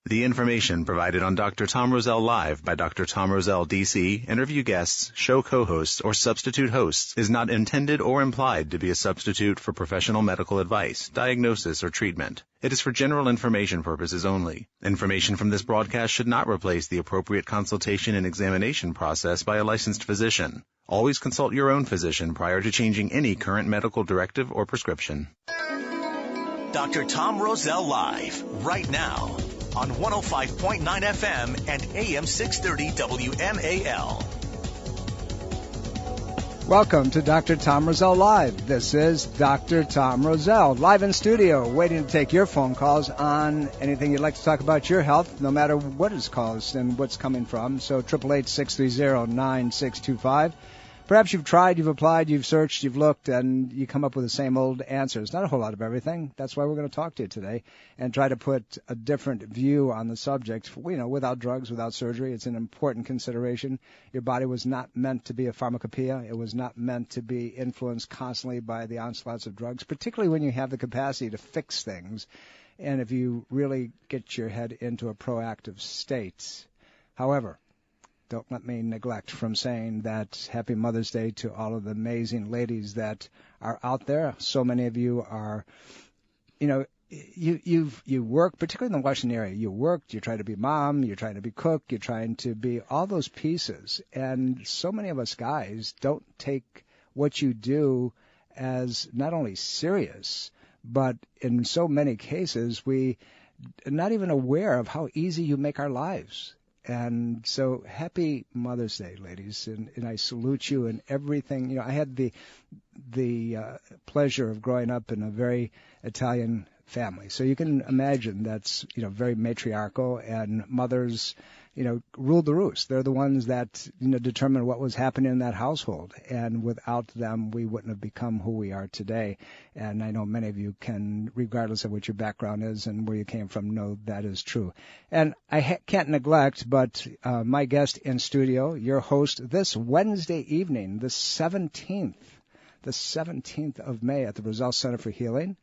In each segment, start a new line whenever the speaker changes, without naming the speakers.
The information provided on Dr. Tom Roselle Live by Dr. Tom Roselle, D.C., interview guests, show co-hosts, or substitute hosts is not intended or implied to be a substitute for professional medical advice, diagnosis, or treatment. It is for general information purposes only. Information from this broadcast should not replace the appropriate consultation and examination process by a licensed physician. Always consult your own physician prior to changing any current medical directive or prescription.
Dr. Tom Roselle Live, right now, on 105.9 FM and AM 630 WMAL.
Welcome to Dr. Tom Roselle Live. This is Dr. Tom Roselle, live in studio, waiting to take your phone calls on anything you'd like to talk about your health, no matter what it's caused and what's coming from. So 888-630-9625. Perhaps you've tried, you've applied, you've searched, you've looked, and you come up with the same old answers. Not a whole lot of everything. That's why we're going to talk to you today and try to put a different view on the subject. You know, without drugs, without surgery, it's an important consideration. Your body was not meant to be a pharmacopoeia. It was not meant to be influenced constantly by the onslaughts of drugs, particularly when you have the capacity to fix things and if you really get your head into a proactive state. However, don't let me neglect from saying that Happy Mother's Day to all of the amazing ladies that are out there. So many of you are, you know, you work, particularly in the Washington area. You work, you try to be mom, you're trying to be cook, you're trying to be all those pieces. And so many of us guys don't take what you do as not only serious, but in so many cases we are not even aware of how easy you make our lives. And so happy Mother's Day, ladies, and I salute you and everything. You know, I had the pleasure of growing up in a very Italian family. So you can imagine that's, you know, very matriarchal, and mothers, you know, ruled the roost. They're the ones that, you know, determined what was happening in that household. And without them, we wouldn't have become who we are today. And I know many of you can, regardless of what your background is and where you came from, know that is true. And I can't neglect, but my guest in studio, your host this Wednesday evening, the 17th of May at the Roselle Center for Healing,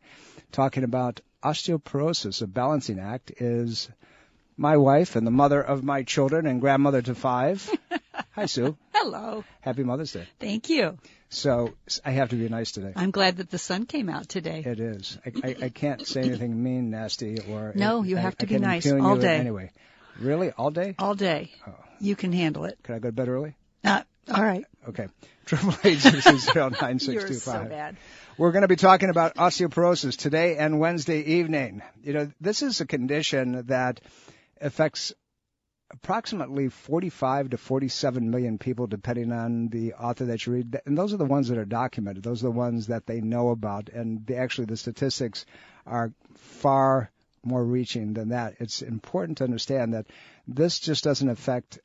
talking about osteoporosis, a balancing act, is my wife and the mother of my children and grandmother to 5. Hi, Sue.
Hello.
Happy Mother's Day.
Thank you.
So I have to be nice today.
I'm glad that the sun came out today.
It is. I can't say anything mean, nasty, or...
No, you have to be nice all day.
Anyway. Really? All day?
All day. Oh. You can handle it.
Can I go to bed early?
All right.
Okay. 888-630-9625.
You're so bad.
We're going to be talking about osteoporosis today and Wednesday evening. You know, this is a condition that affects approximately 45 to 47 million people, depending on the author that you read. And those are the ones that are documented. Those are the ones that they know about. And actually, the statistics are far more reaching than that. It's important to understand that this just doesn't affect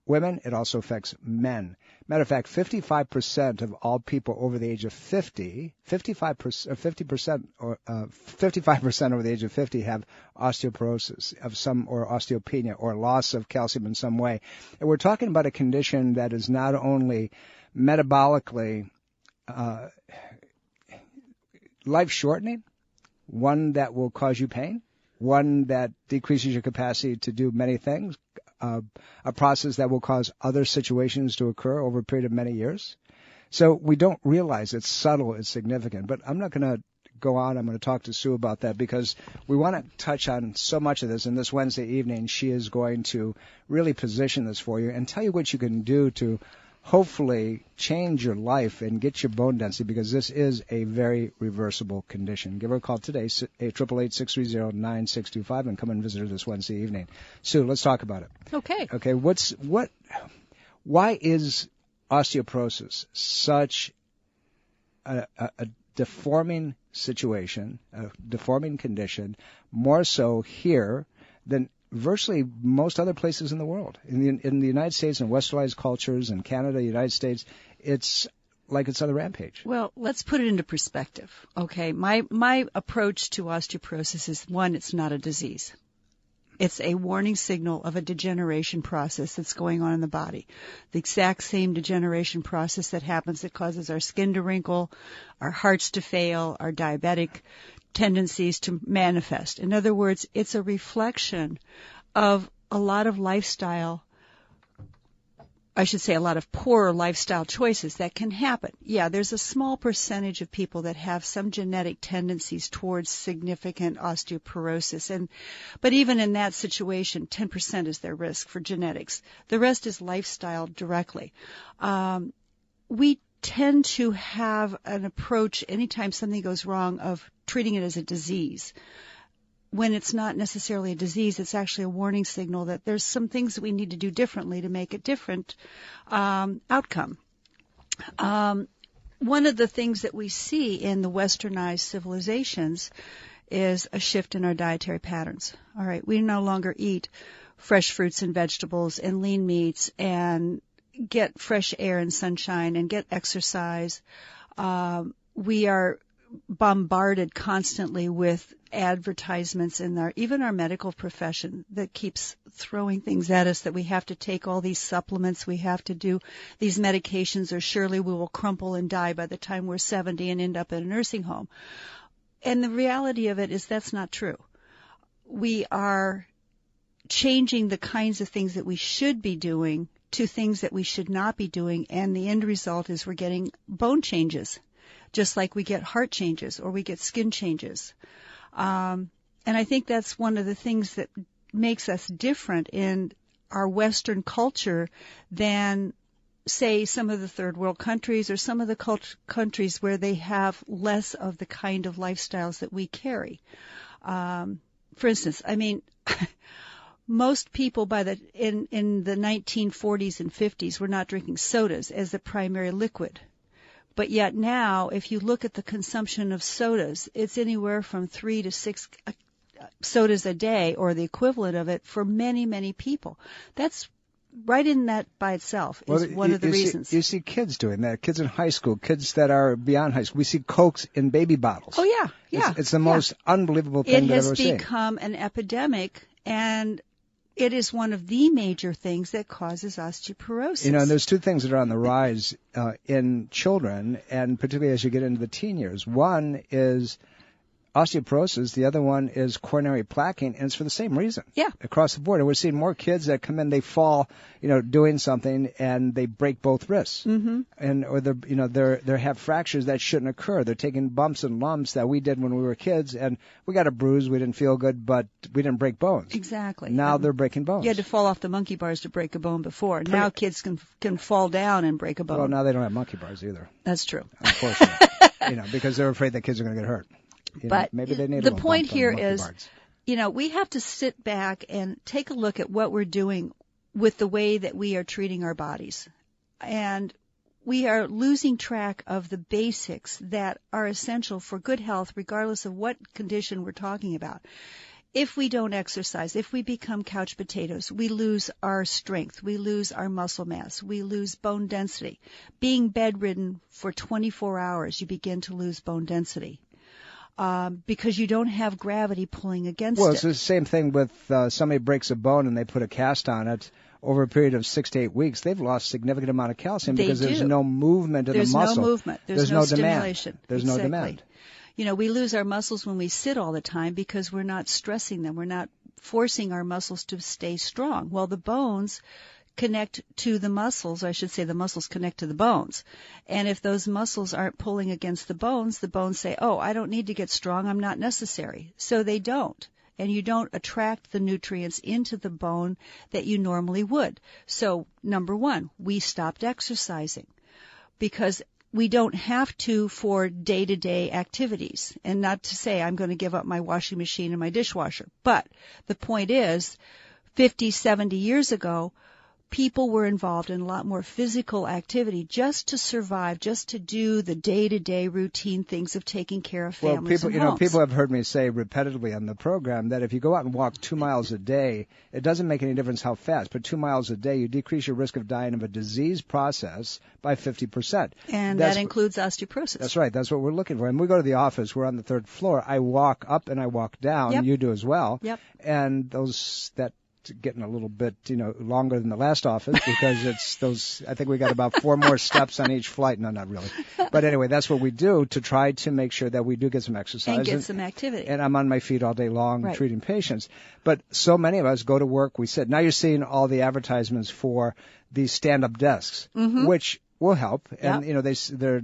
women. It also affects men. Matter of fact, 55% of all people over the age of 50, 55% over the age of 50 have osteoporosis of some, or osteopenia, or loss of calcium in some way. And we're talking about a condition that is not only metabolically life-shortening, one that will cause you pain, one that decreases your capacity to do many things, a process that will cause other situations to occur over a period of many years. So we don't realize it's subtle, it's significant. But I'm not going to go on. I'm going to talk to Sue about that because we want to touch on so much of this. And this Wednesday evening, she is going to really position this for you and tell you what you can do to hopefully change your life and get your bone density, because this is a very reversible condition. Give her a call today, 888-630-9625, and come and visit her this Wednesday evening. Sue, let's talk about it.
Okay.
Okay, why is osteoporosis such a deforming situation, a deforming condition, more so here than virtually most other places in the world? In the United States and westernized cultures, in Canada, United States, it's like it's on the rampage.
Well, let's put it into perspective. Okay, my approach to osteoporosis is, one, it's not a disease. It's a warning signal of a degeneration process that's going on in the body. The exact same degeneration process that happens that causes our skin to wrinkle, our hearts to fail, our diabetic tendencies to manifest. In other words, it's a reflection of a lot of lifestyle, I should say a lot of poorer lifestyle choices that can happen. Yeah, there's a small percentage of people that have some genetic tendencies towards significant osteoporosis. But even in that situation, 10% is their risk for genetics. The rest is lifestyle directly. We tend to have an approach anytime something goes wrong of treating it as a disease. When it's not necessarily a disease, it's actually a warning signal that there's some things that we need to do differently to make a different outcome. One of the things that we see in the westernized civilizations is a shift in our dietary patterns. All right, we no longer eat fresh fruits and vegetables and lean meats and get fresh air and sunshine and get exercise. We are bombarded constantly with advertisements in even our medical profession that keeps throwing things at us that we have to take all these supplements, we have to do these medications, or surely we will crumple and die by the time we're 70 and end up in a nursing home. And the reality of it is that's not true. We are changing the kinds of things that we should be doing to things that we should not be doing, and the end result is we're getting bone changes, just like we get heart changes or we get skin changes. And I think that's one of the things that makes us different in our Western culture than, say, some of the third world countries or some of the countries where they have less of the kind of lifestyles that we carry. For instance, I mean, most people in the 1940s and 50s were not drinking sodas as the primary liquid. But yet now, if you look at the consumption of sodas, it's anywhere from 3 to 6 sodas a day, or the equivalent of it, for many, many people. That's right in that by itself is one of the reasons.
You see kids doing that, kids in high school, kids that are beyond high school. We see Cokes in baby bottles.
Oh, yeah, yeah.
It's the most unbelievable thing that I've ever seen.
It has become an epidemic, and it is one of the major things that causes osteoporosis.
You know, and there's two things that are on the rise in children, and particularly as you get into the teen years. One is osteoporosis. The other one is coronary plaquing, and it's for the same reason.
Yeah.
Across the board. And we're seeing more kids that come in, they fall, doing something, and they break both wrists. Mm-hmm. Or they have fractures that shouldn't occur. They're taking bumps and lumps that we did when we were kids, and we got a bruise, we didn't feel good, but we didn't break bones.
Exactly.
Now they're breaking bones.
You had to fall off the monkey bars to break a bone before. Now kids can fall down and break a bone.
Well, now they don't have monkey bars either.
That's true.
Unfortunately. Because they're afraid that kids are going to get hurt.
But
maybe they need
the point here is,
bards.
We have to sit back and take a look at what we're doing with the way that we are treating our bodies. And we are losing track of the basics that are essential for good health, regardless of what condition we're talking about. If we don't exercise, if we become couch potatoes, we lose our strength, we lose our muscle mass, we lose bone density. Being bedridden for 24 hours, you begin to lose bone density. Because you don't have gravity pulling against it.
Well, it's the same thing with somebody breaks a bone and they put a cast on it. Over a period of 6 to 8 weeks, they've lost a significant amount of calcium because there's no movement in the muscle.
There's no movement. There's no
stimulation.
Demand.
There's no demand.
We lose our muscles when we sit all the time because we're not stressing them. We're not forcing our muscles to stay strong. Well, the bones connect to the muscles, I should say the muscles connect to the bones. And if those muscles aren't pulling against the bones say, oh, I don't need to get strong, I'm not necessary. So they don't. And you don't attract the nutrients into the bone that you normally would. So, number one, we stopped exercising because we don't have to for day-to-day activities. And not to say I'm going to give up my washing machine and my dishwasher. But the point is, 50, 70 years ago, people were involved in a lot more physical activity just to survive, just to do the day-to-day routine things of taking care of families and homes.
People have heard me say repetitively on the program that if you go out and walk 2 miles a day, it doesn't make any difference how fast, but 2 miles a day, you decrease your risk of dying of a disease process by 50%.
And that includes osteoporosis.
That's right. That's what we're looking for. And we go to the office. We're on the 3rd floor. I walk up and I walk down.
Yep.
You do as well.
Yep.
And that just getting a little bit, longer than the last office because it's those, I think we got about 4 more steps on each flight. No, not really. But anyway, that's what we do to try to make sure that we do get some exercise.
And get some activity.
And I'm on my feet all day long treating patients. But so many of us go to work, we sit. Now you're seeing all the advertisements for these stand-up desks, which will help. And, they're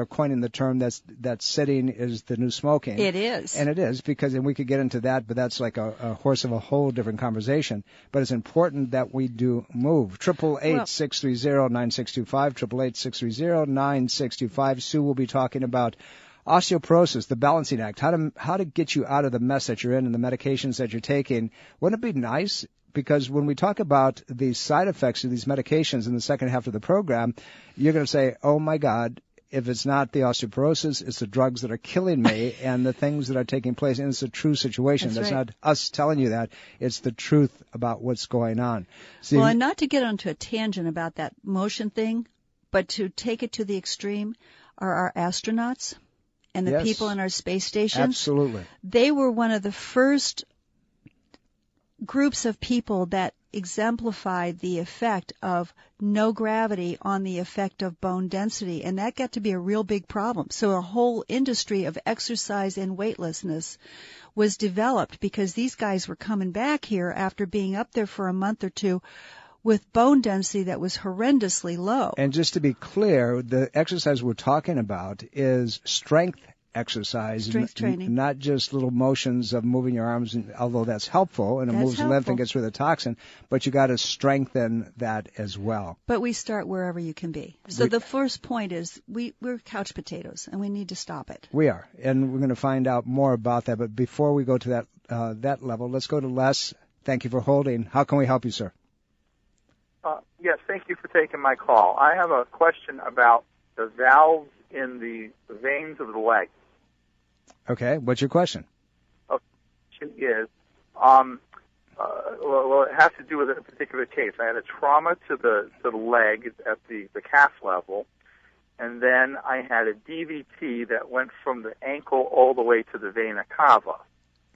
coining the term that sitting is the new smoking.
It is.
And it is and we could get into that, but that's like a horse of a whole different conversation. But it's important that we do move. 888-630-9625, 888-630-9625. Sue will be talking about osteoporosis, the balancing act, how to get you out of the mess that you're in and the medications that you're taking. Wouldn't it be nice? Because when we talk about the side effects of these medications in the second half of the program, you're going to say, oh, my God, if it's not the osteoporosis, it's the drugs that are killing me and the things that are taking place. And it's a true situation. That's not us telling you that. It's the truth about what's going on. See,
and not to get onto a tangent about that motion thing, but to take it to the extreme are our astronauts and the people in our space stations.
Absolutely.
They were one of the first groups of people that exemplified the effect of no gravity on the effect of bone density, and that got to be a real big problem. So a whole industry of exercise and weightlessness was developed because these guys were coming back here after being up there for a month or two with bone density that was horrendously low.
And just to be clear, the exercise we're talking about is strength exercise,
strength training,
not just little motions of moving your arms, although that's helpful and it moves the lymph and gets rid of the toxin, but you got to strengthen that as well.
But we start wherever you can be. So the first point is we're couch potatoes and we need to stop it.
We are, and we're going to find out more about that. But before we go to that level, let's go to Les. Thank you for holding. How can we help you, sir?
Yes, thank you for taking my call. I have a question about the valves in the veins of the leg.
Okay, what's your question?
The question is, well, it has to do with a particular case. I had a trauma to the leg at the calf level, and then I had a DVT that went from the ankle all the way to the vena cava.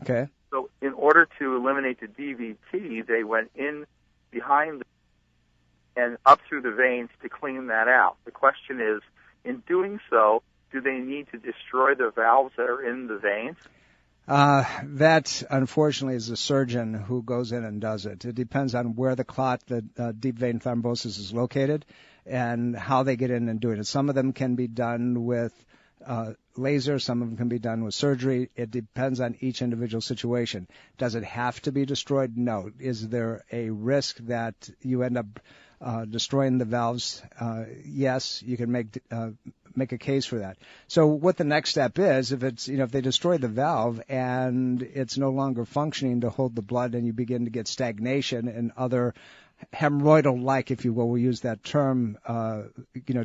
Okay.
So in order to eliminate the DVT, they went in behind and up through the veins to clean that out. The question is, in doing so, do they need to destroy the valves that are in the veins?
That, unfortunately, is the surgeon who goes in and does it. It depends on where the clot, the deep vein thrombosis, is located and how they get in and do it. Some of them can be done with laser. Some of them can be done with surgery. It depends on each individual situation. Does it have to be destroyed? No. Is there a risk that you end up destroying the valves? Yes, you can make a case for that. So what the next step is, if they destroy the valve and it's no longer functioning to hold the blood and you begin to get stagnation and other hemorrhoidal-like, if you will, we use that term,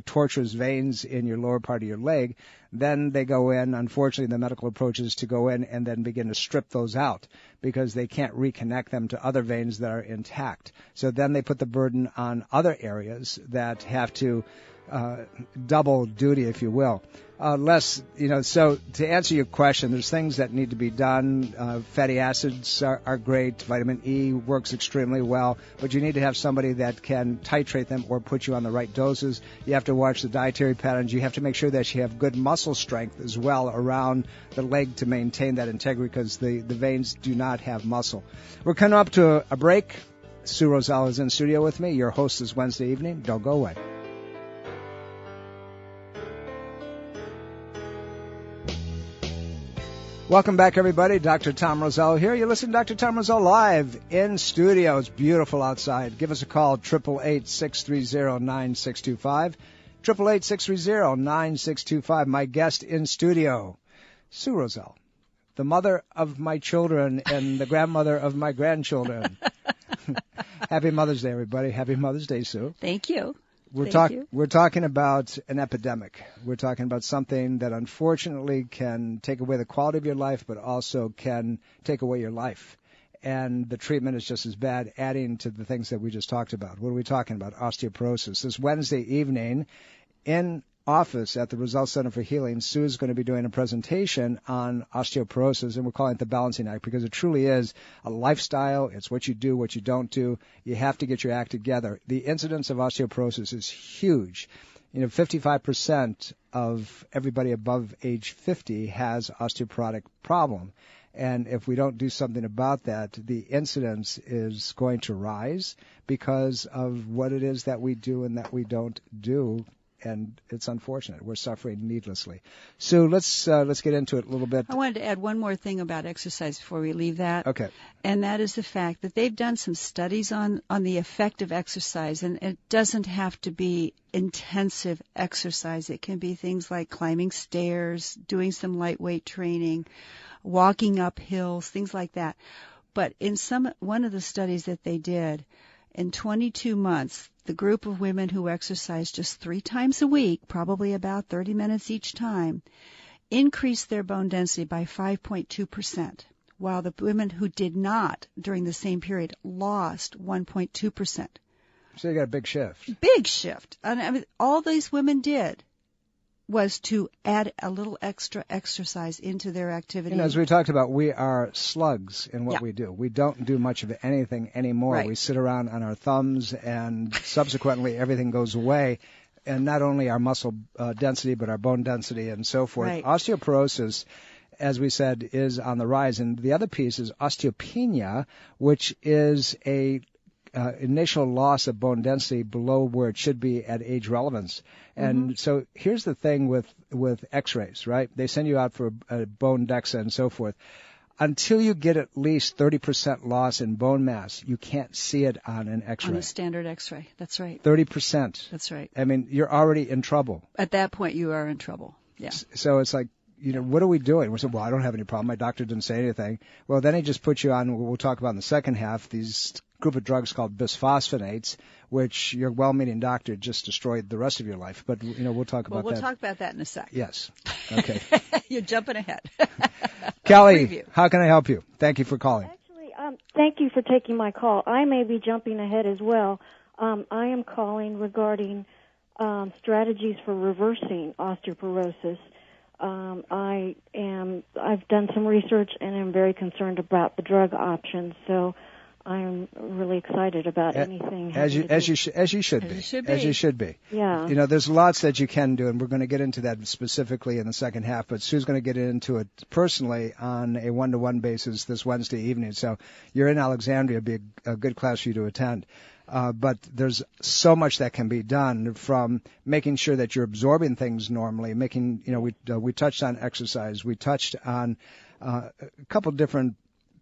tortuous veins in your lower part of your leg, then they go in. Unfortunately, the medical approach is to go in and then begin to strip those out because they can't reconnect them to other veins that are intact. So then they put the burden on other areas that have to double duty, if you will. Les, so to answer your question, there's things that need to be done. Fatty acids are great. Vitamin E works extremely well, but you need to have somebody that can titrate them or put you on the right doses. You have to watch the dietary patterns. You have to make sure that you have good muscle strength as well around the leg to maintain that integrity because the veins do not have muscle. We're coming up to a break. Sue Roselle is in studio with me. Your host is Wednesday evening. Don't go away. Welcome back, everybody. Dr. Tom Roselle here. You listen to Dr. Tom Roselle live in studio. It's beautiful outside. Give us a call, 888-630-9625. 888-630-9625. My guest in studio, Sue Roselle, the mother of my children and the grandmother of my grandchildren. Happy Mother's Day, everybody. Happy Mother's Day, Sue.
Thank you.
We're talking about an epidemic. We're talking about something that unfortunately can take away the quality of your life, but also can take away your life. And the treatment is just as bad, adding to the things that we just talked about. What are we talking about? Osteoporosis. This Wednesday evening in office at the Roselle Center for Healing, Sue is going to be doing a presentation on osteoporosis, and we're calling it the balancing act because it truly is a lifestyle. It's what you do, what you don't do. You have to get your act together. The incidence of osteoporosis is huge. 55% of everybody above age 50 has osteoporotic problem. And if we don't do something about that, the incidence is going to rise because of what it is that we do and that we don't do. And it's unfortunate. We're suffering needlessly. So let's get into it a little bit.
I wanted to add one more thing about exercise before we leave that.
Okay.
And that is the fact that they've done some studies on the effect of exercise, and it doesn't have to be intensive exercise. It can be things like climbing stairs, doing some lightweight training, walking up hills, things like that. But in one of the studies that they did, in 22 months, the group of women who exercised just 3 times a week, probably about 30 minutes each time, increased their bone density by 5.2%, while the women who did not during the same period lost 1.2%.
So you got a big shift.
Big shift. And I mean, all these women did was to add a little extra exercise into their activity.
As we talked about, we are slugs in what we do. We don't do much of anything anymore.
Right.
We sit around on our thumbs, and subsequently everything goes away. And not only our muscle density, but our bone density and so forth.
Right.
Osteoporosis, as we said, is on the rise. And the other piece is osteopenia, which is a initial loss of bone density below where it should be at age relevance. And so here's the thing with x-rays, right? They send you out for a bone DEXA and so forth. Until you get at least 30% loss in bone mass, you can't see it on an x-ray.
On a standard x-ray. That's right.
30%.
That's right.
I mean, you're already in trouble.
At that point, you are in trouble. Yeah.
So it's like, what are we doing? We said, well, I don't have any problem. My doctor didn't say anything. Well, then he just put you on what we'll talk about in the second half, these group of drugs called bisphosphonates, which your well-meaning doctor just destroyed the rest of your life. But, we'll talk about that.
We'll talk about that in a sec.
Yes. Okay.
You're jumping ahead.
Kelly, how can I help you? Thank you for calling.
Actually, thank you for taking my call. I may be jumping ahead as well. I am calling regarding strategies for reversing osteoporosis. I've done some research and I'm very concerned about the drug options. So I'm really excited about anything.
As you should be.
Yeah.
There's lots that you can do, and we're going to get into that specifically in the second half. But Sue's going to get into it personally on a one-to-one basis this Wednesday evening. So you're in Alexandria, it'd be a good class for you to attend. But there's so much that can be done, from making sure that you're absorbing things normally, we touched on exercise, we touched on a couple different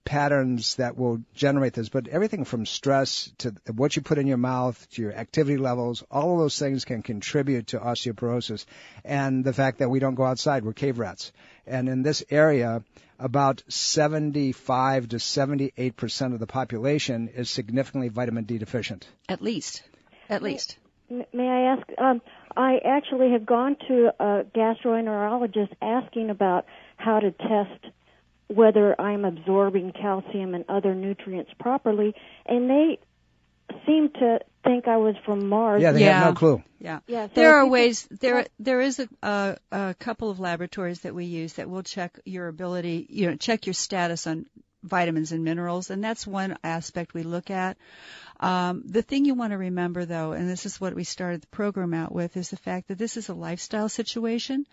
patterns that will generate this, but everything from stress to what you put in your mouth to your activity levels, all of those things can contribute to osteoporosis. And the fact that we don't go outside, we're cave rats. And in this area, about 75 to 78% of the population is significantly vitamin D deficient.
At least.
May I ask, I actually have gone to a gastroenterologist asking about how to test whether I'm absorbing calcium and other nutrients properly, and they seem to think I was from Mars.
Yeah, they have no clue.
Yeah.
So
there are ways. There is a couple of laboratories that we use that will check your ability, check your status on vitamins and minerals, and that's one aspect we look at. The thing you want to remember, though, and this is what we started the program out with, is the fact that this is a lifestyle situation.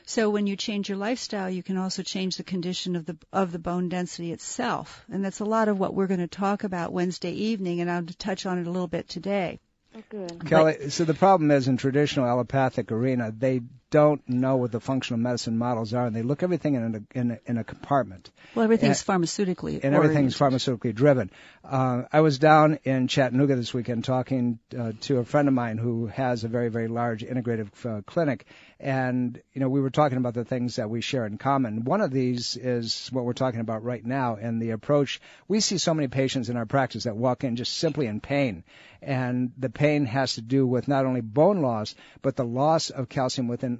So when you change your lifestyle, you can also change the condition of the bone density itself, and that's a lot of what we're going to talk about Wednesday evening, and I'll touch on it a little bit today.
Oh, good.
Kelly, so the problem is in traditional allopathic arena, they don't know what the functional medicine models are, and they look everything in a compartment.
Well, everything's pharmaceutically
and everything's pharmaceutically driven. I was down in Chattanooga this weekend talking to a friend of mine who has a very, very large integrative clinic, and we were talking about the things that we share in common. One of these is what we're talking about right now, and the approach. We see so many patients in our practice that walk in just simply in pain, and the pain has to do with not only bone loss, but the loss of calcium within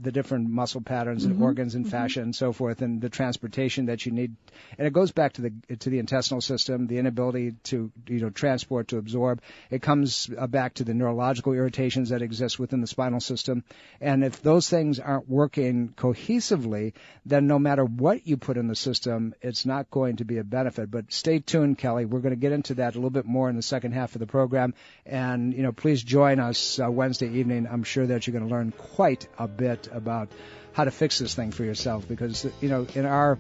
different muscle patterns and organs and fascia and so forth, and the transportation that you need. And it goes back to the intestinal system, the inability to transport, to absorb. It comes back to the neurological irritations that exist within the spinal system. And if those things aren't working cohesively, then no matter what you put in the system, it's not going to be a benefit. But stay tuned, Kelly. We're going to get into that a little bit more in the second half of the program. And, please join us Wednesday evening. I'm sure that you're going to learn quite a bit about how to fix this thing for yourself because, in our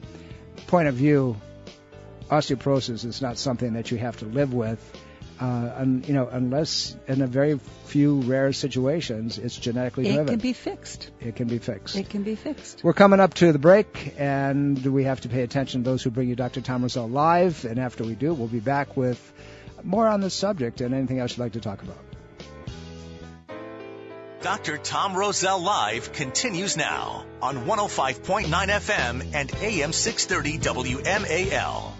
point of view, osteoporosis is not something that you have to live with, unless in a very few rare situations it's genetically driven.
It can be fixed.
It can be fixed.
It can be fixed.
We're coming up to the break, and we have to pay attention to those who bring you Dr. Tom Roselle live. And after we do, we'll be back with more on this subject and anything else you'd like to talk about.
Dr. Tom Roselle Live continues now on 105.9 FM and AM 630 WMAL.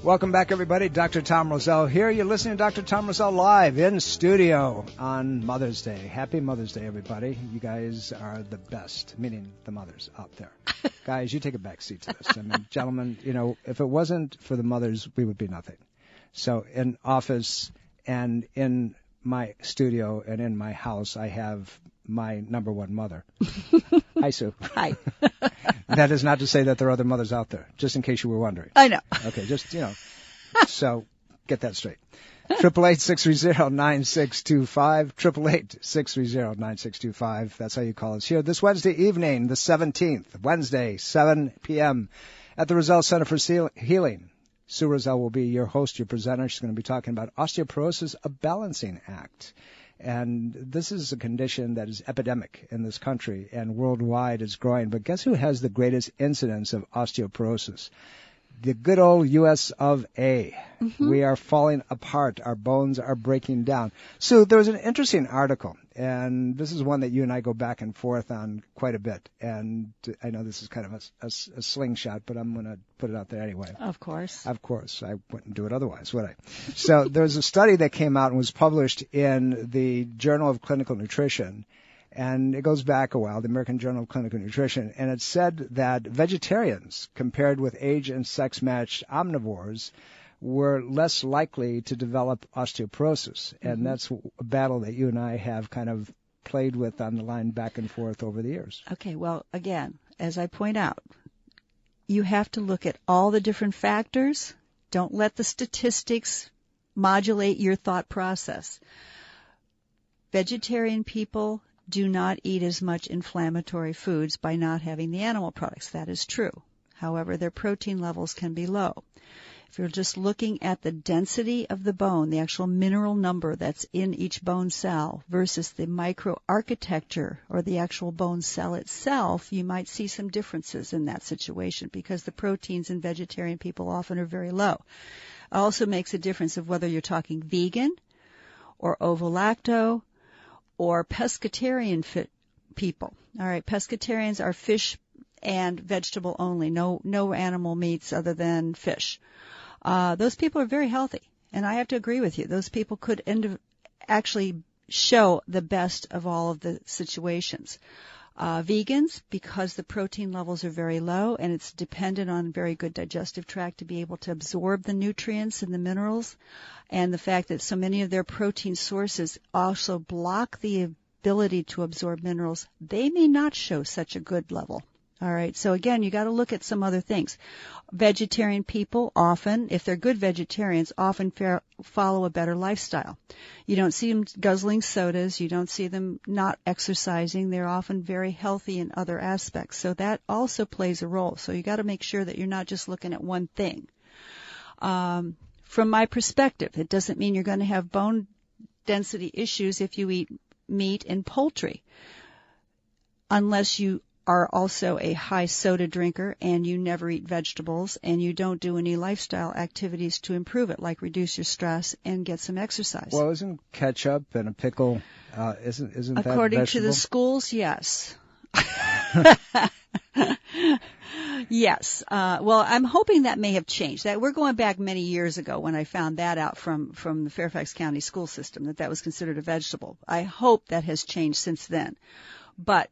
Welcome back, everybody. Dr. Tom Roselle here. You're listening to Dr. Tom Roselle Live in studio on Mother's Day. Happy Mother's Day, everybody. You guys are the best, meaning the mothers out there. Guys, you take a back seat to this. I mean, gentlemen, if it wasn't for the mothers, we would be nothing. So in office and in my studio and in my house, I have my number one mother. Hi, Sue.
Hi.
That is not to say that there are other mothers out there, just in case you were wondering.
I know.
Okay, just, so get that straight. 888-630-9625, 888-630-9625. That's how you call us here this Wednesday evening, the 17th, Wednesday, 7 p.m. at the Roselle Center for Healing. Sue Roselle will be your host, your presenter. She's going to be talking about osteoporosis, a balancing act. And this is a condition that is epidemic in this country and worldwide it's growing. But guess who has the greatest incidence of osteoporosis? The good old U.S. of A. We are falling apart. Our bones are breaking down. So there was an interesting article, and this is one that you and I go back and forth on quite a bit. And I know this is kind of a slingshot, but I'm going to put it out there anyway.
Of course.
Of course. I wouldn't do it otherwise, would I? So there was a study that came out and was published in the Journal of Clinical Nutrition. And it goes back a while, the American Journal of Clinical Nutrition, and it said that vegetarians, compared with age and sex-matched omnivores, were less likely to develop osteoporosis. And that's a battle that you and I have kind of played with on the line back and forth over the years.
Okay, well, again, as I point out, you have to look at all the different factors. Don't let the statistics modulate your thought process. Vegetarian people do not eat as much inflammatory foods by not having the animal products. That is true. However, their protein levels can be low. If you're just looking at the density of the bone, the actual mineral number that's in each bone cell versus the microarchitecture or the actual bone cell itself, you might see some differences in that situation because the proteins in vegetarian people often are very low. It also makes a difference of whether you're talking vegan or ovo-lacto or pescatarian people. All right, pescatarians are fish and vegetable only, no animal meats other than fish. Those people are very healthy, and I have to agree with you. Those people could actually show the best of all of the situations. Vegans, because the protein levels are very low and it's dependent on very good digestive tract to be able to absorb the nutrients and the minerals, and the fact that so many of their protein sources also block the ability to absorb minerals, they may not show such a good level. All right, so again, you got to look at some other things. Vegetarian people often, if they're good vegetarians, often follow a better lifestyle. You don't see them guzzling sodas. You don't see them not exercising. They're often very healthy in other aspects. So that also plays a role. So you got to make sure that you're not just looking at one thing. From my perspective, it doesn't mean you're going to have bone density issues if you eat meat and poultry, unless you are also a high soda drinker and you never eat vegetables and you don't do any lifestyle activities to improve it, like reduce your stress and get some exercise.
Well, isn't ketchup and a pickle, isn't that vegetable?
According to the schools, yes. Yes. Well, I'm hoping that may have changed. That we're going back many years ago when I found that out from the Fairfax County school system, that was considered a vegetable. I hope that has changed since then. But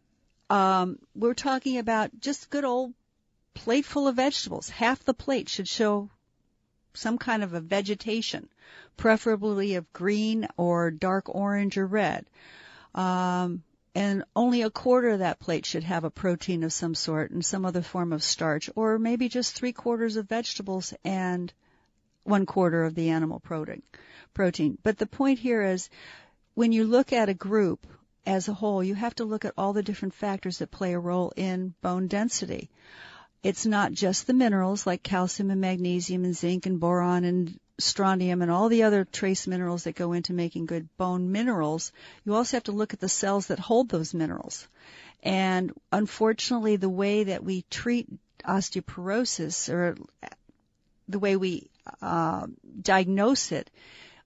we're talking about just good old plate full of vegetables. Half the plate should show some kind of a vegetation, preferably of green or dark orange or red. And only a quarter of that plate should have a protein of some sort and some other form of starch, or maybe just 3/4 of vegetables and 1/4 of the animal protein. But the point here is, when you look at a group as a whole, you have to look at all the different factors that play a role in bone density. It's not just the minerals like calcium and magnesium and zinc and boron and strontium and all the other trace minerals that go into making good bone minerals. You also have to look at the cells that hold those minerals. And unfortunately, the way that we treat osteoporosis, or the way we diagnose it,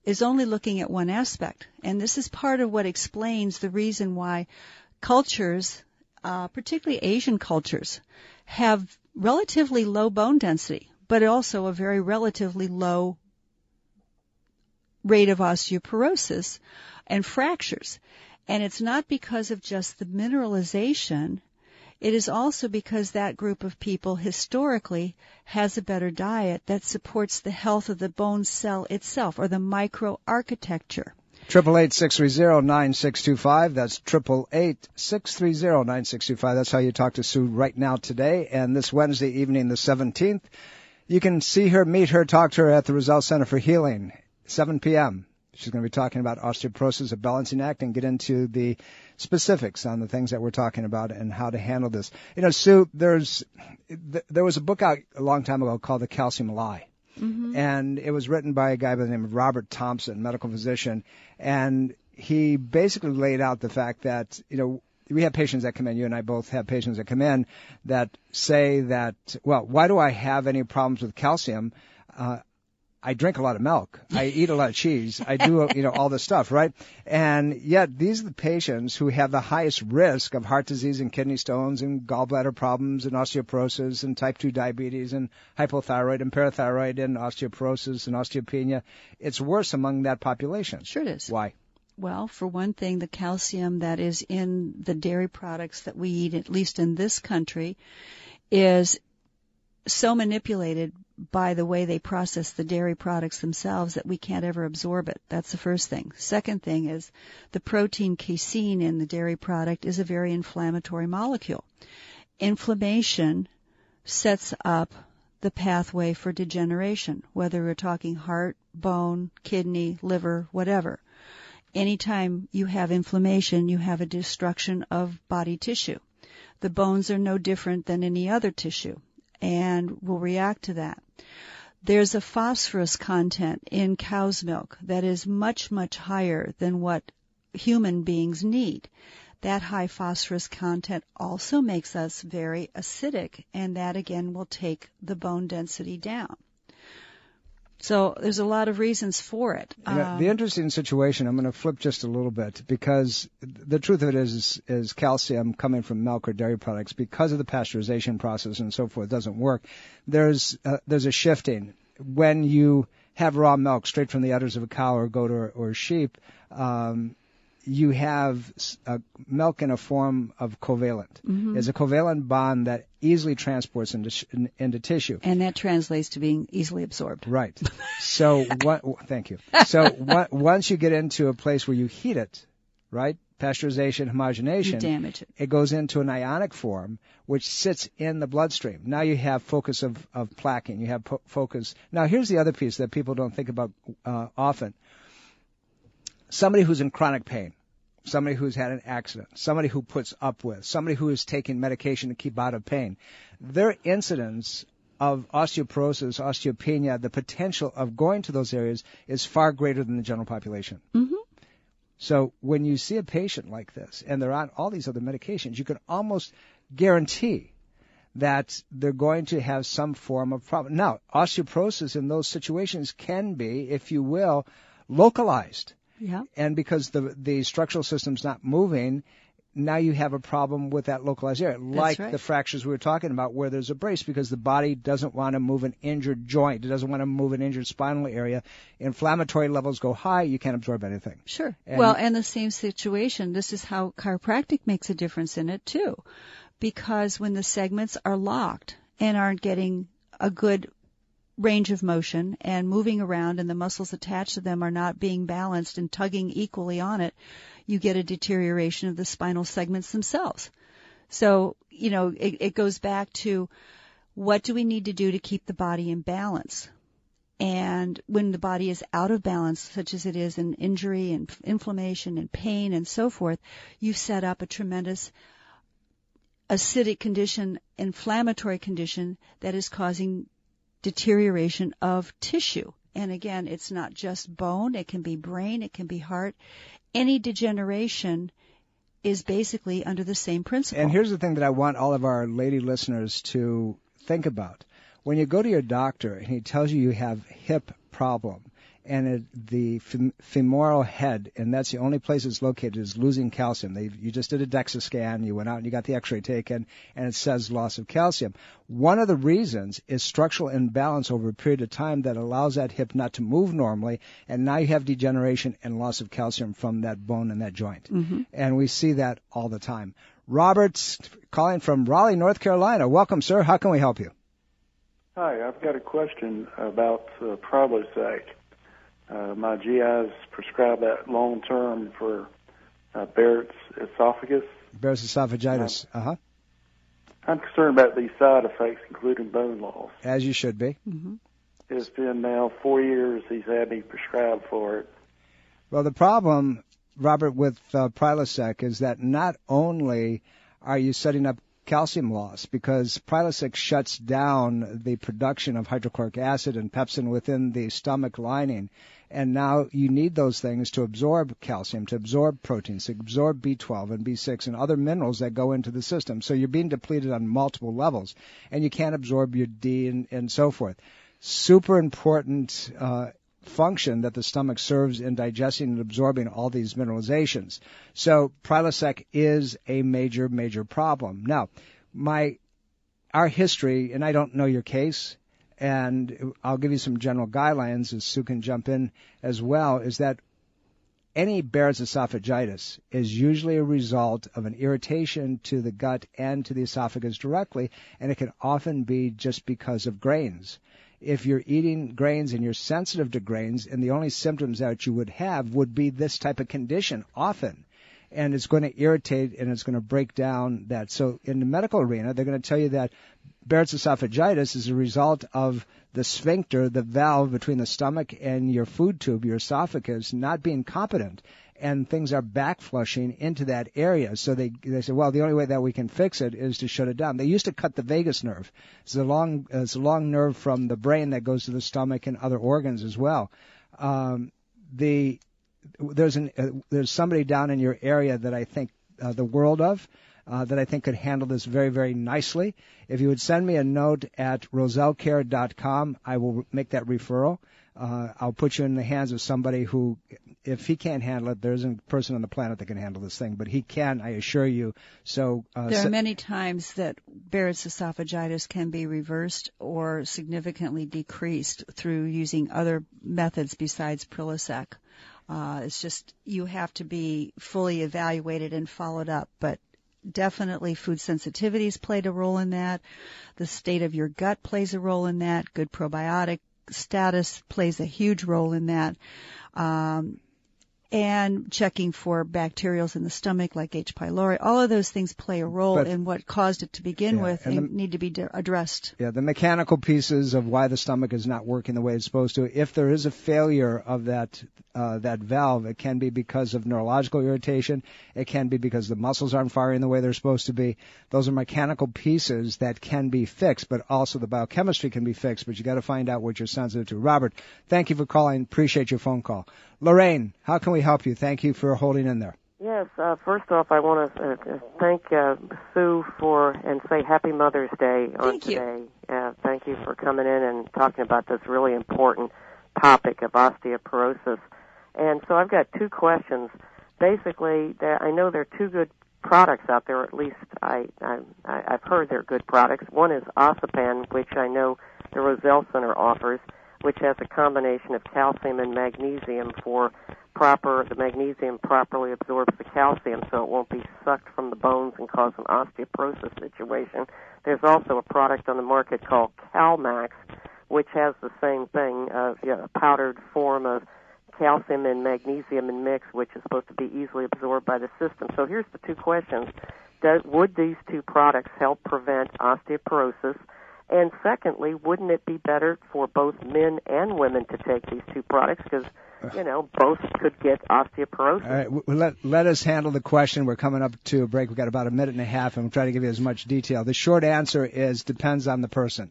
is only looking at one aspect. And this is part of what explains the reason why cultures, particularly Asian cultures, have relatively low bone density, but also a very relatively low rate of osteoporosis and fractures. And it's not because of just the mineralization. It is also because that group of people historically has a better diet that supports the health of the bone cell itself, or the microarchitecture.
888-630-9625. That's 888-630-9625. That's how you talk to Sue right now today. And this Wednesday evening, the 17th, you can see her, meet her, talk to her at the Roselle Center for Healing, 7 p.m. She's going to be talking about osteoporosis, a balancing act, and get into the specifics on the things that we're talking about and how to handle this. You know, Sue, there was a book out a long time ago called The Calcium Lie. Mm-hmm. And it was written by a guy by the name of Robert Thompson, medical physician. And he basically laid out the fact that, you know, we have patients that come in, you and I both have patients that come in that say that, well, why do I have any problems with calcium? I drink a lot of milk. I eat a lot of cheese. I do, you know, all this stuff, right? And yet these are the patients who have the highest risk of heart disease and kidney stones and gallbladder problems and osteoporosis and type 2 diabetes and hypothyroid and parathyroid and osteoporosis and osteopenia. It's worse among that population.
Sure it is.
Why?
Well, for one thing, the calcium that is in the dairy products that we eat, at least in this country, is so manipulated by the way they process the dairy products themselves that we can't ever absorb it. That's the first thing. Second thing is the protein casein in the dairy product is a very inflammatory molecule. Inflammation sets up the pathway for degeneration, whether we're talking heart, bone, kidney, liver, whatever. Anytime you have inflammation, you have a destruction of body tissue. The bones are no different than any other tissue and will react to that. There's a phosphorus content in cow's milk that is much, much higher than what human beings need. That high phosphorus content also makes us very acidic, and that again will take the bone density down. So there's a lot of reasons for it.
The interesting situation, I'm going to flip just a little bit, because the truth of it is calcium coming from milk or dairy products, because of the pasteurization process and so forth, doesn't work. There's a shifting. When you have raw milk straight from the udders of a cow or goat or sheep, you have milk in a form of covalent. Mm-hmm. There's a covalent bond that easily transports into tissue.
And that translates to being easily absorbed.
Right. So, thank you. So, once you get into a place where you heat it, right, pasteurization, homogenation,
you damage it.
It goes into an ionic form, which sits in the bloodstream. Now you have focus of plaquing. You have focus. Now, here's the other piece that people don't think about often. Somebody who's in chronic pain, somebody who's had an accident, somebody who puts up with, somebody who is taking medication to keep out of pain, their incidence of osteoporosis, osteopenia, the potential of going to those areas is far greater than the general population. Mm-hmm. So when you see a patient like this and they're on all these other medications, you can almost guarantee that they're going to have some form of problem. Now, osteoporosis in those situations can be, if you will, localized.
Yeah.
And because the structural system's not moving, now you have a problem with that localized area, like
right.
the fractures we were talking about where there's a brace, because the body doesn't want to move an injured joint. It doesn't want to move an injured spinal area. Inflammatory levels go high, you can't absorb anything.
Sure. And the same situation, this is how chiropractic makes a difference in it too, because when the segments are locked and aren't getting a good range of motion and moving around and the muscles attached to them are not being balanced and tugging equally on it, you get a deterioration of the spinal segments themselves. So, it goes back to what do we need to do to keep the body in balance? And when the body is out of balance, such as it is in injury and inflammation and pain and so forth, you've set up a tremendous acidic condition, inflammatory condition that is causing deterioration of tissue. And again, it's not just bone, it can be brain, it can be heart. Any degeneration is basically under the same principle.
And here's the thing that I want all of our lady listeners to think about. When you go to your doctor and he tells you have hip problem, and the femoral head, and that's the only place it's located, is losing calcium. You just did a DEXA scan, you went out and you got the x-ray taken, and it says loss of calcium. One of the reasons is structural imbalance over a period of time that allows that hip not to move normally, and now you have degeneration and loss of calcium from that bone and that joint. Mm-hmm. And we see that all the time. Robert's calling from Raleigh, North Carolina. Welcome, sir. How can we help you?
Hi, I've got a question about Prilosec. My GI's prescribed that long-term for Barrett's esophagus.
Barrett's esophagitis,
I'm concerned about these side effects, including bone loss.
As you should be.
Mm-hmm.
It's been now 4 years he's had me prescribed for it.
Well, the problem, Robert, with Prilosec is that not only are you setting up calcium loss, because Prilosec shuts down the production of hydrochloric acid and pepsin within the stomach lining, and now you need those things to absorb calcium, to absorb proteins, to absorb B12 and B6 and other minerals that go into the system. So you're being depleted on multiple levels, and you can't absorb your D and so forth. Super important function that the stomach serves in digesting and absorbing all these mineralizations. So Prilosec is a major, major problem. Now, our history, and I don't know your case, and I'll give you some general guidelines, as Sue can jump in as well, is that any Barrett's esophagitis is usually a result of an irritation to the gut and to the esophagus directly, and it can often be just because of grains. If you're eating grains and you're sensitive to grains, and the only symptoms that you would have would be this type of condition often, and it's going to irritate and it's going to break down that. So in the medical arena, they're going to tell you that Barrett's esophagitis is a result of the sphincter, the valve between the stomach and your food tube, your esophagus, not being competent, and things are back flushing into that area. So they say, well, the only way that we can fix it is to shut it down. They used to cut the vagus nerve. It's a long nerve from the brain that goes to the stomach and other organs as well. There's somebody down in your area that I think the world of, that I think could handle this very, very nicely. If you would send me a note at rosellcare.com, I will make that referral. I'll put you in the hands of somebody who, if he can't handle it, there isn't a person on the planet that can handle this thing, but he can, I assure you. So
there are many times that Barrett's esophagitis can be reversed or significantly decreased through using other methods besides Prilosec. It's just you have to be fully evaluated and followed up, but definitely food sensitivities played a role in that. The state of your gut plays a role in that. Good probiotic status plays a huge role in that. And checking for bacterials in the stomach like H. pylori, all of those things play a role in what caused it to begin with and need to be addressed.
Yeah, the mechanical pieces of why the stomach is not working the way it's supposed to. If there is a failure of that valve, it can be because of neurological irritation. It can be because the muscles aren't firing the way they're supposed to be. Those are mechanical pieces that can be fixed, but also the biochemistry can be fixed, but you got to find out what you're sensitive to. Robert, thank you for calling. Appreciate your phone call. Lorraine, how can we help you? Thank you for holding in there.
Yes, first off, I want to thank Sue and say Happy Mother's Day on today. Thank you for coming in and talking about this really important topic of osteoporosis. And so I've got two questions. Basically, I know there are two good products out there, or at least I've heard they're good products. One is Osteopan, which I know the Roselle Center offers, which has a combination of calcium and magnesium for the magnesium properly absorbs the calcium so it won't be sucked from the bones and cause an osteoporosis situation. There's also a product on the market called CalMax, which has the same thing, a powdered form of calcium and magnesium in mix, which is supposed to be easily absorbed by the system. So here's the two questions. Would these two products help prevent osteoporosis? And secondly, wouldn't it be better for both men and women to take these two products? Because, both could get osteoporosis.
All right, let us handle the question. We're coming up to a break. We've got about a minute and a half, and we'll try to give you as much detail. The short answer is depends on the person.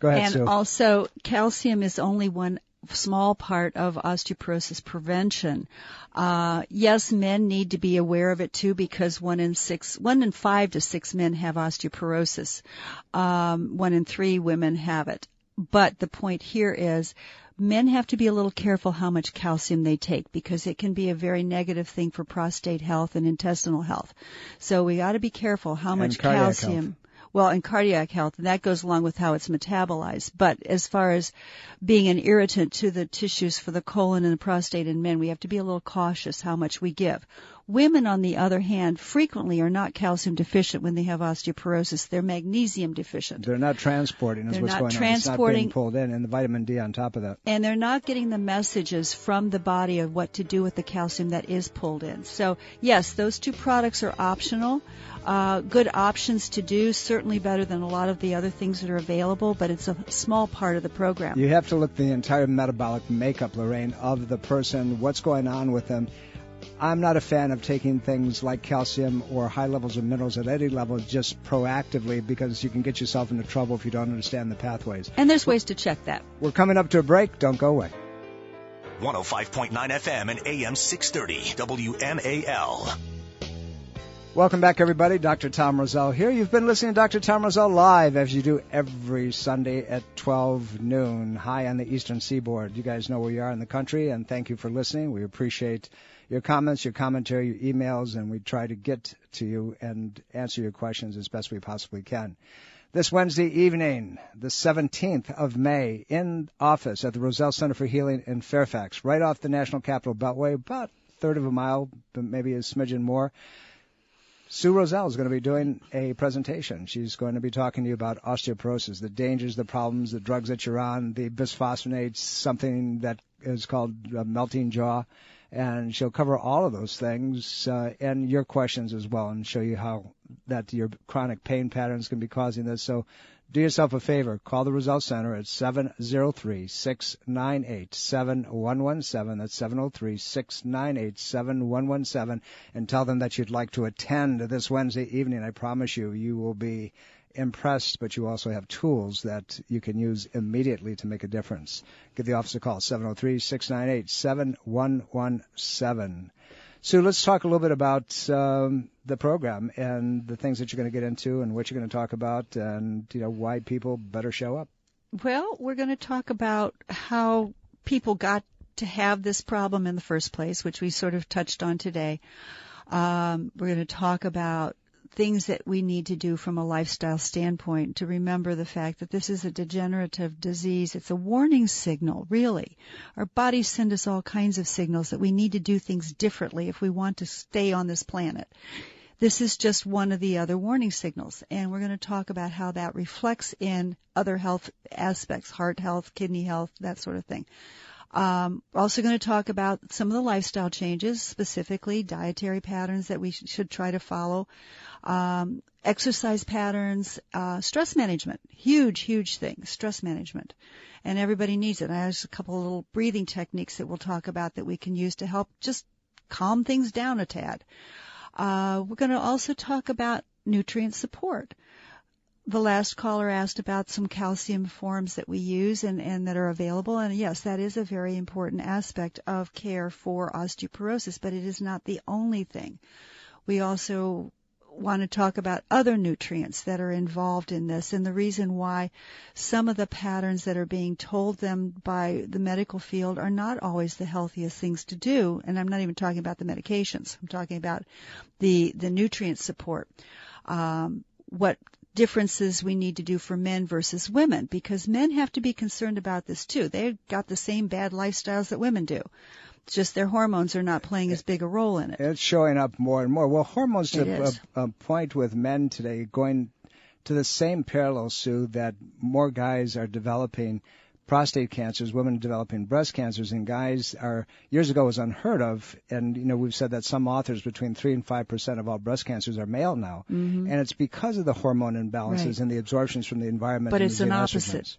Go ahead, Sue.
And also, calcium is only one small part of osteoporosis prevention. Yes, men need to be aware of it too, because 1 in 5 to 6 men have osteoporosis. 1 in 3 women have it. But the point here is men have to be a little careful how much calcium they take, because it can be a very negative thing for prostate health and intestinal health. So we got to be careful how much calcium. Well, and cardiac health, and that goes along with how it's metabolized. But as far as being an irritant to the tissues for the colon and the prostate in men, we have to be a little cautious how much we give. Women, on the other hand, frequently are not calcium deficient when they have osteoporosis. They're magnesium deficient.
They're not transporting is what's going on. It's not being pulled in, and the vitamin D on top of that.
And they're not getting the messages from the body of what to do with the calcium that is pulled in. So, yes, those two products are optional. Good options to do, certainly better than a lot of the other things that are available, but it's a small part of the program.
You have to look at the entire metabolic makeup, Lorraine, of the person, what's going on with them. I'm not a fan of taking things like calcium or high levels of minerals at any level just proactively, because you can get yourself into trouble if you don't understand the pathways.
And there's ways to check that.
We're coming up to a break. Don't go away.
105.9 FM and AM 630 WMAL.
Welcome back, everybody. Dr. Tom Roselle here. You've been listening to Dr. Tom Roselle live, as you do every Sunday at 12 noon, high on the Eastern Seaboard. You guys know where you are in the country, and thank you for listening. We appreciate your comments, your commentary, your emails, and we try to get to you and answer your questions as best we possibly can. This Wednesday evening, the 17th of May, in office at the Roselle Center for Healing in Fairfax, right off the National Capital Beltway, about a third of a mile, but maybe a smidgen more. Sue Roselle is going to be doing a presentation. She's going to be talking to you about osteoporosis, the dangers, the problems, the drugs that you're on, the bisphosphonates, something that is called melting jaw. And she'll cover all of those things and your questions as well, and show you how that your chronic pain patterns can be causing this. So do yourself a favor. Call the Roselle Center at 703-698-7117. That's 703-698-7117. And tell them that you'd like to attend this Wednesday evening. I promise you, you will be impressed, but you also have tools that you can use immediately to make a difference. Give the office a call, 703-698-7117. Sue, let's talk a little bit about the program and the things that you're going to get into and what you're going to talk about, and why people better show up.
Well, we're going to talk about how people got to have this problem in the first place, which we sort of touched on today. We're going to talk about things that we need to do from a lifestyle standpoint to remember the fact that this is a degenerative disease. It's a warning signal, really. Our bodies send us all kinds of signals that we need to do things differently if we want to stay on this planet. This is just one of the other warning signals, and we're going to talk about how that reflects in other health aspects, heart health, kidney health, that sort of thing. We're also going to talk about some of the lifestyle changes, specifically dietary patterns that we should try to follow, exercise patterns, stress management, huge thing, stress management. And everybody needs it. There's a couple of little breathing techniques that we'll talk about that we can use to help just calm things down a tad. We're going to also talk about nutrient support. The last caller asked about some calcium forms that we use and that are available. And yes, that is a very important aspect of care for osteoporosis, but it is not the only thing. We also want to talk about other nutrients that are involved in this and the reason why some of the patterns that are being told them by the medical field are not always the healthiest things to do. And I'm not even talking about the medications. I'm talking about the nutrient support. What differences we need to do for men versus women, because men have to be concerned about this too. They've got the same bad lifestyles that women do. It's just their hormones are not playing as big a role in it.
It's showing up more and more. Well, hormones to a point with men today going to the same parallel, Sue, that more guys are developing prostate cancers, women developing breast cancers, and guys are, years ago was unheard of. And, we've said that some authors, between 3 and 5% of all breast cancers are male now. Mm-hmm. And it's because of the hormone imbalances and the absorptions from the environment.
But
and
it's an opposite.
Estrogens.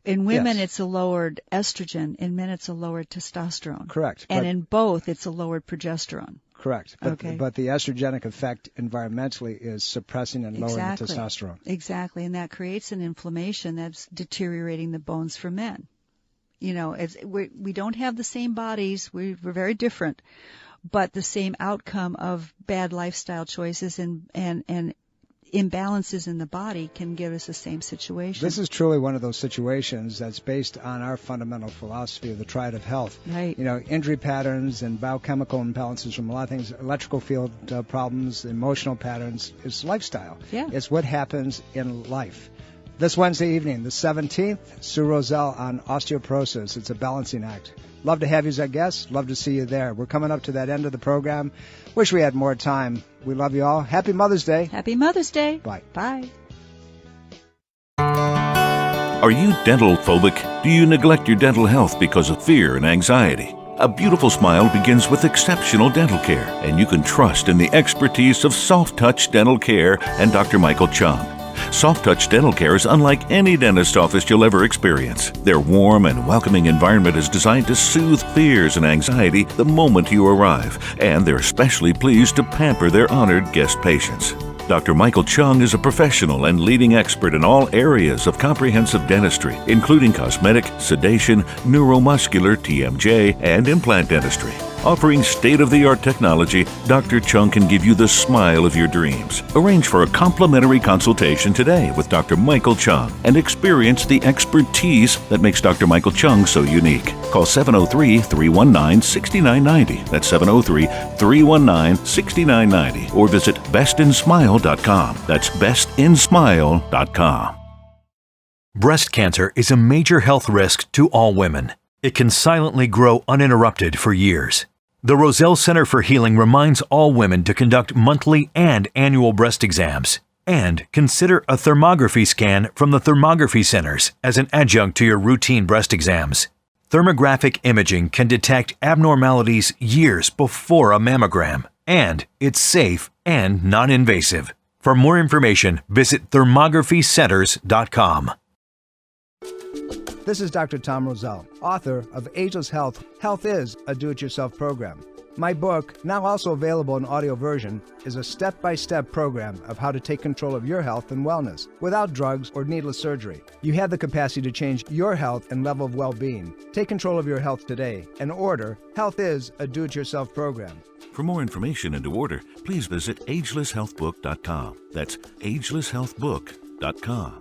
In women, it's a lowered estrogen. In men, it's a lowered testosterone.
Correct.
And in both, it's a lowered progesterone.
Correct. But the estrogenic effect environmentally is suppressing and lowering the testosterone.
Exactly. And that creates an inflammation that's deteriorating the bones for men. We don't have the same bodies. We're very different. But the same outcome of bad lifestyle choices and imbalances in the body can give us the same situation.
This is truly one of those situations that's based on our fundamental philosophy of the triad of health.
Right.
Injury patterns and biochemical imbalances from a lot of things, electrical field problems, emotional patterns. It's lifestyle.
Yeah.
It's what happens in life. This Wednesday evening, the 17th, Sue Roselle on osteoporosis. It's a balancing act. Love to have you as a guest. Love to see you there. We're coming up to that end of the program. Wish we had more time. We love you all. Happy Mother's Day.
Happy Mother's Day.
Bye.
Bye.
Are you dental phobic? Do you neglect your dental health because of fear and anxiety? A beautiful smile begins with exceptional dental care, and you can trust in the expertise of Soft Touch Dental Care and Dr. Michael Chung. Soft Touch Dental Care is unlike any dentist office you'll ever experience. Their warm and welcoming environment is designed to soothe fears and anxiety the moment you arrive, and they're especially pleased to pamper their honored guest patients. Dr. Michael Chung is a professional and leading expert in all areas of comprehensive dentistry, including cosmetic, sedation, neuromuscular, TMJ, and implant dentistry. Offering state-of-the-art technology, Dr. Chung can give you the smile of your dreams. Arrange for a complimentary consultation today with Dr. Michael Chung and experience the expertise that makes Dr. Michael Chung so unique. Call 703-319-6990. That's 703-319-6990. Or visit bestinsmile.com. That's bestinsmile.com.
Breast cancer is a major health risk to all women. It can silently grow uninterrupted for years. The Roselle Center for Healing reminds all women to conduct monthly and annual breast exams and consider a thermography scan from the thermography centers as an adjunct to your routine breast exams. Thermographic imaging can detect abnormalities years before a mammogram, and it's safe and non-invasive. For more information, visit thermographycenters.com.
This is Dr. Tom Roselle, author of Ageless Health. Health is a do-it-yourself program. My book, now also available in audio version, is a step-by-step program of how to take control of your health and wellness without drugs or needless surgery. You have the capacity to change your health and level of well-being. Take control of your health today and order Health is a do-it-yourself program.
For more information and to order, please visit agelesshealthbook.com. That's agelesshealthbook.com.